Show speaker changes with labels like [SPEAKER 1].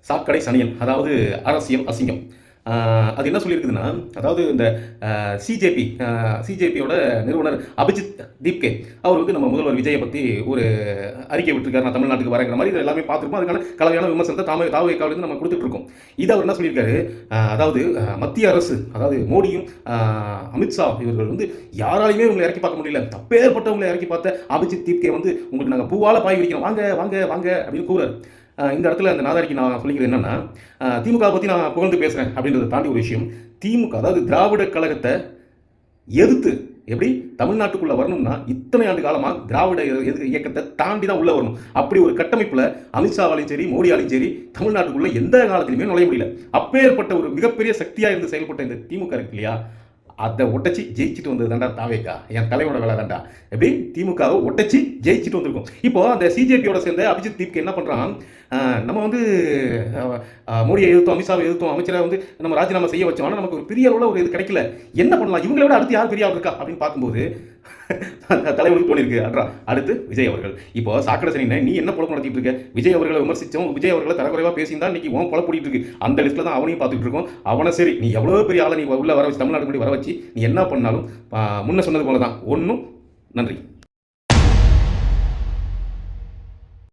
[SPEAKER 1] சாக்கடை சனியன், அதாவது அரசியல் அசிங்கம். அது என்ன சொல்லியிருக்குதுன்னா, அதாவது இந்த சிஜேபியோட நிறுவனர் அபிஜித் தீப்கே அவர் வந்து நம்ம முதல்வர் விஜயை பற்றி ஒரு அறிக்கை விட்டுருக்காரு, நான் தமிழ்நாட்டுக்கு வரேங்கிற மாதிரி. இது எல்லாமே பார்த்துருப்போம். அதுக்கான கலவையான விமர்சனத்தை தாவேக்காவிலிருந்து நம்ம கொடுத்துட்டு இருக்கோம். இது அவர் என்ன சொல்லியிருக்காரு, அதாவது மத்திய அரசு, அதாவது மோடியும் அமித்ஷா இவர்கள் வந்து யாராலையுமே உங்களை இறக்கி பார்க்க முடியல. தப்பேற்பட்டவங்களை இறக்கி பார்த்த அபிஜித் தீப்கே வந்து உங்களுக்கு நாங்கள் பூவால பாய் வைக்கிறோம், வாங்க வாங்க வாங்க அப்படின்னு கூறாரு. இந்த இடத்துல அந்த நாதாரிக்கு நான் சொல்லிக்கிறது என்னன்னா, திமுக பற்றி நான் புகழ்ந்து பேசுகிறேன் அப்படின்றத தாண்டி ஒரு விஷயம், திமுக அதாவது திராவிட கழகத்தை எதிர்த்து எப்படி தமிழ்நாட்டுக்குள்ளே வரணும்னா இத்தனை ஆண்டு காலமாக திராவிட இயக்கத்தை தாண்டி தான் உள்ளே வரணும். அப்படி ஒரு கட்டமைப்பில் அமித்ஷாவாலையும் சரி மோடியாலையும் சரி தமிழ்நாட்டுக்குள்ளே எந்த காலத்திலுமே நுழைய முடியல. அப்பேற்பட்ட ஒரு மிகப்பெரிய சக்தியாக இருந்து செயல்பட்ட இந்த திமுக இருக்கு இல்லையா, அதை ஒட்டச்சி ஜெயிச்சுட்டு வந்தது தாண்டா தாவேக்கா, என் தலைவனோட வேலை தாண்டா. எப்படி திமுகவை ஒட்டச்சி ஜெயிச்சுட்டு வந்திருக்கும். இப்போ அந்த சிஜேபியோட சேர்ந்த அபிஜித் தீப்கே என்ன பண்ணுறான், நம்ம வந்து மோடியை எதிர்த்தோம், அமித்ஷாவை எதிர்த்தோம், அமைச்சரை வந்து நம்ம ராஜினாமா செய்ய வச்சோம், ஆனால் நமக்கு ஒரு பெரிய அளவில் ஒரு இது கிடைக்கல, என்ன பண்ணலாம், இவங்களை விட அடுத்து யார் பெரிய ஆள் இருக்கா அப்படின்னு பார்க்கும்போது தலைவனுக்கு தோணிருக்கு, அட்ரா அடுத்து விஜய் அவர்கள். இப்போ சாக்கடை சனினை நீ என்ன பொழப்பு நடத்திட்டு இருக்க, விஜய் அவர்களை விமர்சித்தோம், விஜய் அவர்களை தரக்குறைவாக பேசியிருந்தா இன்னைக்கு உன் பொழப்பிட்டு இருக்கு. அந்த லிஸ்ட்டில் தான் அவனையும் பார்த்துட்டு இருக்கோம். அவனை சரி நீ எவ்வளோ பெரிய ஆளை நீ உள்ள வர வச்சு தமிழ்நாடு முன்னாடி வர வச்சு நீ என்ன பண்ணாலும் முன்ன சொன்னது போல தான் ஒன்றும். நன்றி.